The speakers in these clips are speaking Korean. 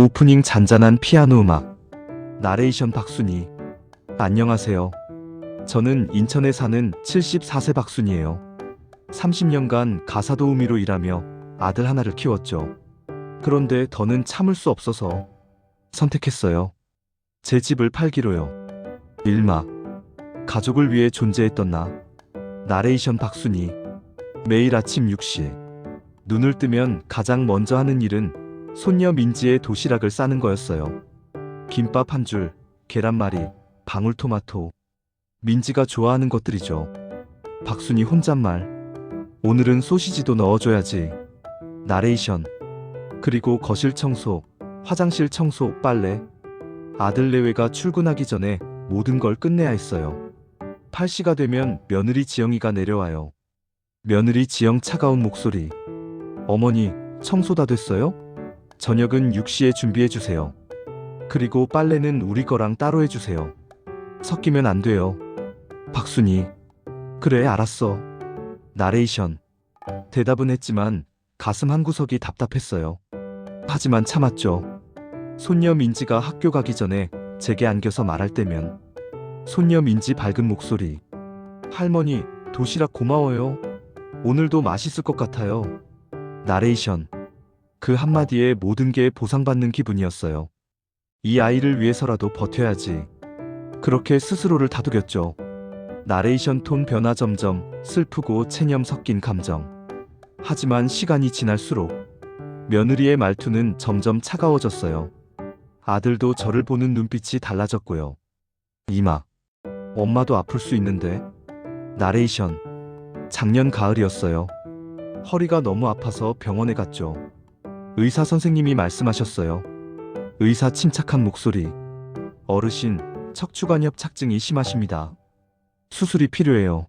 오프닝 잔잔한 피아노 음악. 나레이션 박순희. 안녕하세요. 저는 인천에 사는 74세 박순희예요. 30년간 가사도우미로 일하며 아들 하나를 키웠죠. 그런데 더는 참을 수 없어서 선택했어요. 제 집을 팔기로요. 일막. 가족을 위해 존재했던 나. 나레이션 박순희. 매일 아침 6시. 눈을 뜨면 가장 먼저 하는 일은 손녀 민지의 도시락을 싸는 거였어요. 김밥 한 줄, 계란말이, 방울토마토. 민지가 좋아하는 것들이죠. 박순희 혼잣말. 오늘은 소시지도 넣어줘야지. 나레이션. 그리고 거실 청소, 화장실 청소, 빨래. 아들 내외가 출근하기 전에 모든 걸 끝내야 했어요. 8시가 되면 며느리 지영이가 내려와요. 며느리 지영 차가운 목소리. 어머니, 청소 다 됐어요? 저녁은 6시에 준비해주세요. 그리고 빨래는 우리 거랑 따로 해주세요. 섞이면 안 돼요. 박순희. 그래, 알았어. 나레이션. 대답은 했지만 가슴 한구석이 답답했어요. 하지만 참았죠. 손녀 민지가 학교 가기 전에 제게 안겨서 말할 때면 손녀 민지 밝은 목소리. 할머니, 도시락 고마워요. 오늘도 맛있을 것 같아요. 나레이션. 그 한마디에 모든 게 보상받는 기분이었어요. 이 아이를 위해서라도 버텨야지. 그렇게 스스로를 다독였죠. 나레이션 톤 변화 점점 슬프고 체념 섞인 감정. 하지만 시간이 지날수록 며느리의 말투는 점점 차가워졌어요. 아들도 저를 보는 눈빛이 달라졌고요. 이마. 엄마도 아플 수 있는데. 나레이션. 작년 가을이었어요. 허리가 너무 아파서 병원에 갔죠. 의사 선생님이 말씀하셨어요. 의사 침착한 목소리. 어르신, 척추관 협착증이 심하십니다. 수술이 필요해요.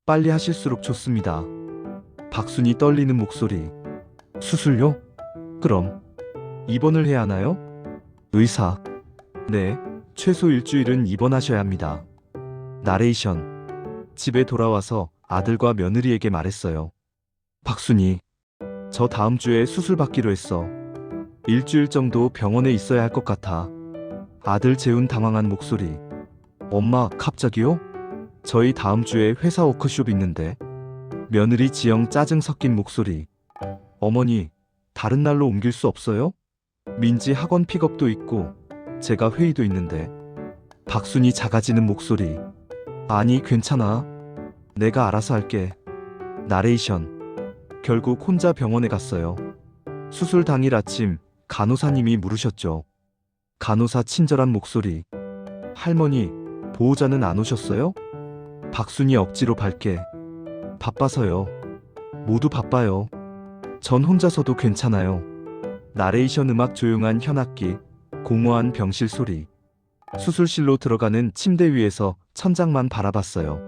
빨리 하실수록 좋습니다. 박순희 떨리는 목소리. 수술요? 그럼 입원을 해야 하나요? 의사. 네, 최소 일주일은 입원하셔야 합니다. 나레이션. 집에 돌아와서 아들과 며느리에게 말했어요. 박순희, 저 다음 주에 수술 받기로 했어. 일주일 정도 병원에 있어야 할 것 같아. 아들 재훈 당황한 목소리. 엄마, 갑자기요? 저희 다음 주에 회사 워크숍 있는데. 며느리 지영 짜증 섞인 목소리. 어머니, 다른 날로 옮길 수 없어요? 민지 학원 픽업도 있고 제가 회의도 있는데. 박순희 작아지는 목소리. 아니, 괜찮아. 내가 알아서 할게. 나레이션. 결국 혼자 병원에 갔어요. 수술 당일 아침 간호사님이 물으셨죠. 간호사 친절한 목소리. 할머니, 보호자는 안 오셨어요? 박순희 억지로 밝게. 바빠서요. 모두 바빠요. 전 혼자서도 괜찮아요. 나레이션 음악 조용한 현악기, 공허한 병실 소리. 수술실로 들어가는 침대 위에서 천장만 바라봤어요.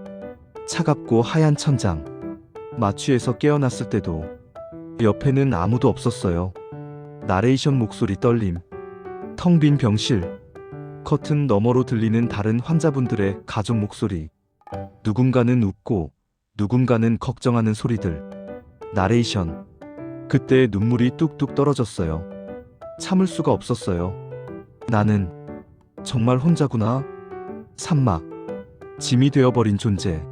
차갑고 하얀 천장. 마취해서 깨어났을 때도 옆에는 아무도 없었어요. 나레이션 목소리 떨림. 텅 빈 병실. 커튼 너머로 들리는 다른 환자분들의 가족 목소리. 누군가는 웃고 누군가는 걱정하는 소리들. 나레이션. 그때 눈물이 뚝뚝 떨어졌어요. 참을 수가 없었어요. 나는 정말 혼자구나. 산막. 짐이 되어버린 존재.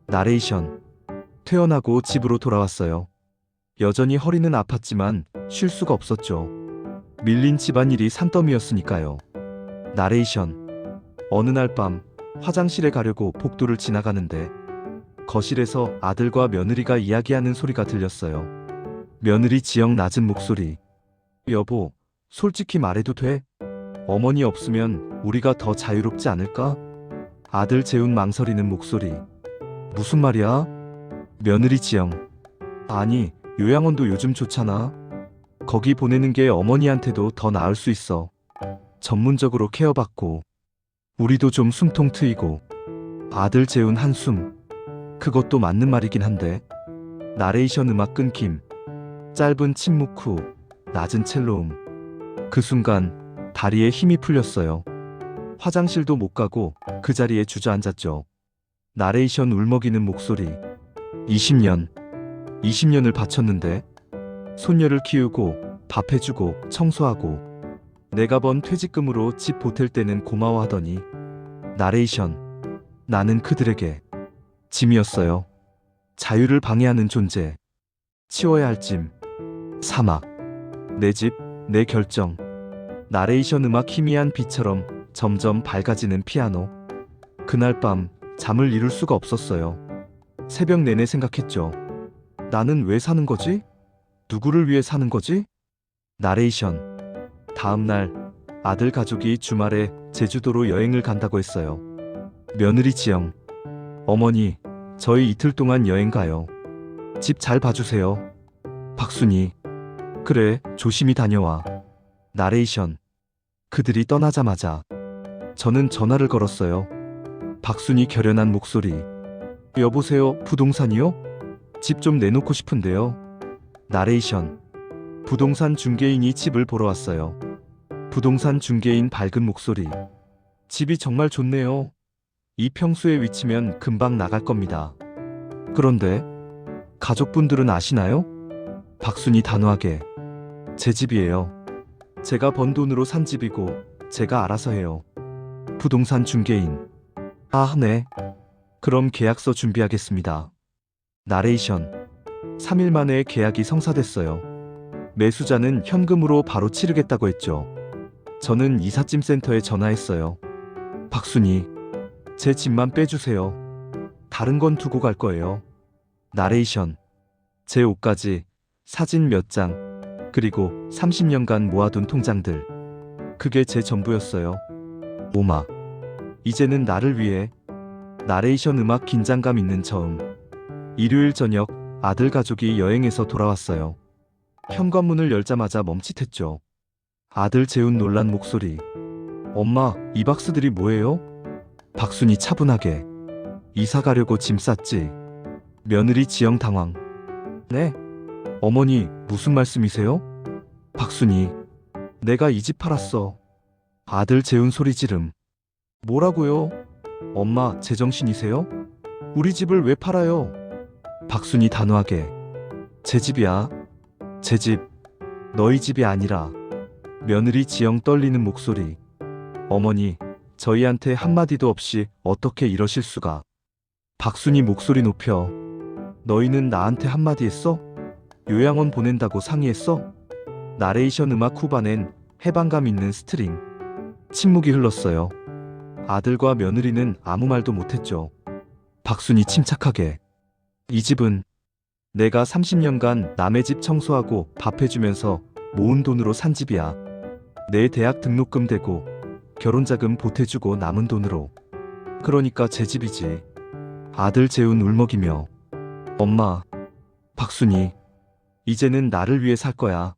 나레이션. 퇴원하고 집으로 돌아왔어요. 여전히 허리는 아팠지만 쉴 수가 없었죠. 밀린 집안일이 산더미였으니까요. 나레이션. 어느 날 밤 화장실에 가려고 복도를 지나가는데 거실에서 아들과 며느리가 이야기하는 소리가 들렸어요. 며느리 지영 낮은 목소리. 여보, 솔직히 말해도 돼? 어머니 없으면 우리가 더 자유롭지 않을까? 아들 재훈 망설이는 목소리. 무슨 말이야? 며느리 지영. 아니, 요양원도 요즘 좋잖아. 거기 보내는 게 어머니한테도 더 나을 수 있어. 전문적으로 케어받고 우리도 좀 숨통 트이고. 아들 재훈 한숨. 그것도 맞는 말이긴 한데. 나레이션 음악 끊김. 짧은 침묵 후 낮은 첼로음. 그 순간 다리에 힘이 풀렸어요. 화장실도 못 가고 그 자리에 주저앉았죠. 나레이션 울먹이는 목소리. 20년을 바쳤는데. 손녀를 키우고 밥 해주고 청소하고 내가 번 퇴직금으로 집 보탤 때는 고마워하더니 나레이션. 나는 그들에게 짐이었어요. 자유를 방해하는 존재. 치워야 할 짐. 사막. 내 집, 내 결정. 나레이션 음악 희미한 빛처럼 점점 밝아지는 피아노. 그날 밤 잠을 이룰 수가 없었어요. 새벽 내내 생각했죠. 나는 왜 사는 거지? 누구를 위해 사는 거지? 나레이션. 다음 날 아들 가족이 주말에 제주도로 여행을 간다고 했어요. 며느리 지영. 어머니, 저희 이틀 동안 여행 가요. 집 잘 봐주세요. 박순이. 그래, 조심히 다녀와. 나레이션. 그들이 떠나자마자 저는 전화를 걸었어요. 박순이 결연한 목소리. 여보세요, 부동산이요? 집 좀 내놓고 싶은데요. 나레이션. 부동산 중개인이 집을 보러 왔어요. 부동산 중개인 밝은 목소리. 집이 정말 좋네요. 이 평수의 위치면 금방 나갈 겁니다. 그런데 가족분들은 아시나요? 박순이 단호하게. 제 집이에요. 제가 번 돈으로 산 집이고 제가 알아서 해요. 부동산 중개인. 아, 네. 그럼 계약서 준비하겠습니다. 나레이션. 3일 만에 계약이 성사됐어요. 매수자는 현금으로 바로 치르겠다고 했죠. 저는 이삿짐 센터에 전화했어요. 박순이. 제 집만 빼주세요. 다른 건 두고 갈 거예요. 나레이션. 제 옷까지, 사진 몇 장, 그리고 30년간 모아둔 통장들. 그게 제 전부였어요. 오마. 이제는 나를 위해. 나레이션 음악 긴장감 있는 처음. 일요일 저녁 아들 가족이 여행에서 돌아왔어요. 현관문을 열자마자 멈칫했죠. 아들 재훈 놀란 목소리. 엄마, 이 박스들이 뭐예요? 박순이 차분하게. 이사 가려고 짐 쌌지. 며느리 지영 당황. 네? 어머니, 무슨 말씀이세요? 박순이. 내가 이 집 팔았어. 아들 재훈 소리 지름. 뭐라고요? 엄마, 제정신이세요? 우리 집을 왜 팔아요? 박순이 단호하게. 제 집이야. 제 집. 너희 집이 아니라. 며느리 지영 떨리는 목소리. 어머니, 저희한테 한마디도 없이 어떻게 이러실 수가. 박순이 목소리 높여. 너희는 나한테 한마디 했어? 요양원 보낸다고 상의했어? 나레이션 음악 후반엔 해방감 있는 스트링. 침묵이 흘렀어요. 아들과 며느리는 아무 말도 못했죠. 박순이 침착하게. 이 집은 내가 30년간 남의 집 청소하고 밥 해주면서 모은 돈으로 산 집이야. 내 대학 등록금 대고 결혼자금 보태주고 남은 돈으로. 그러니까 제 집이지. 아들 재훈 울먹이며. 엄마. 박순이. 이제는 나를 위해 살 거야.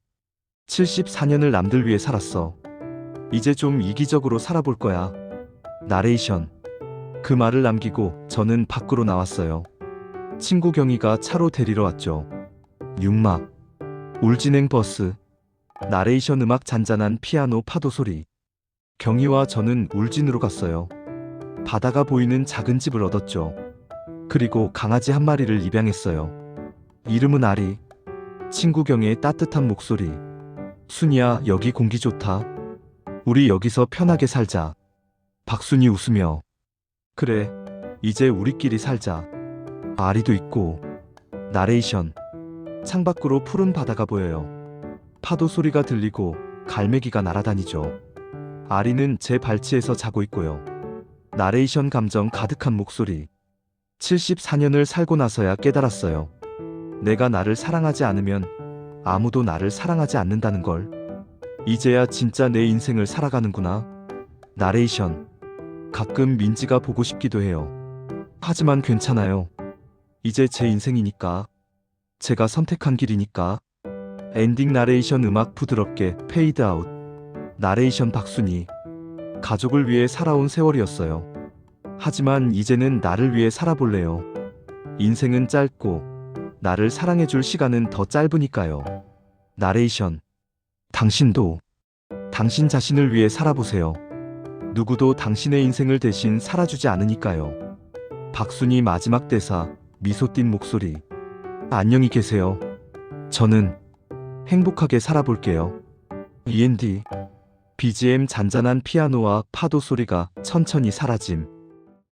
74년을 남들 위해 살았어. 이제 좀 이기적으로 살아볼 거야. 나레이션. 그 말을 남기고 저는 밖으로 나왔어요. 친구 경희가 차로 데리러 왔죠. 육막. 울진행 버스. 나레이션 음악 잔잔한 피아노 파도 소리. 경희와 저는 울진으로 갔어요. 바다가 보이는 작은 집을 얻었죠. 그리고 강아지 한 마리를 입양했어요. 이름은 아리. 친구 경희의 따뜻한 목소리. 순이야, 여기 공기 좋다. 우리 여기서 편하게 살자. 박순이 웃으며. 그래, 이제 우리끼리 살자. 아리도 있고. 나레이션. 창밖으로 푸른 바다가 보여요. 파도 소리가 들리고 갈매기가 날아다니죠. 아리는 제 발치에서 자고 있고요. 나레이션 감정 가득한 목소리. 74년을 살고 나서야 깨달았어요. 내가 나를 사랑하지 않으면 아무도 나를 사랑하지 않는다는 걸. 이제야 진짜 내 인생을 살아가는구나. 나레이션. 가끔 민지가 보고 싶기도 해요. 하지만 괜찮아요. 이제 제 인생이니까. 제가 선택한 길이니까. 엔딩 나레이션 음악 부드럽게 페이드 아웃. 나레이션 박순이. 가족을 위해 살아온 세월이었어요. 하지만 이제는 나를 위해 살아볼래요. 인생은 짧고 나를 사랑해줄 시간은 더 짧으니까요. 나레이션. 당신도 당신 자신을 위해 살아보세요. 누구도 당신의 인생을 대신 살아주지 않으니까요. 박순이 마지막 대사, 미소 띤 목소리. 안녕히 계세요. 저는 행복하게 살아볼게요. END. BGM 잔잔한 피아노와 파도 소리가 천천히 사라짐.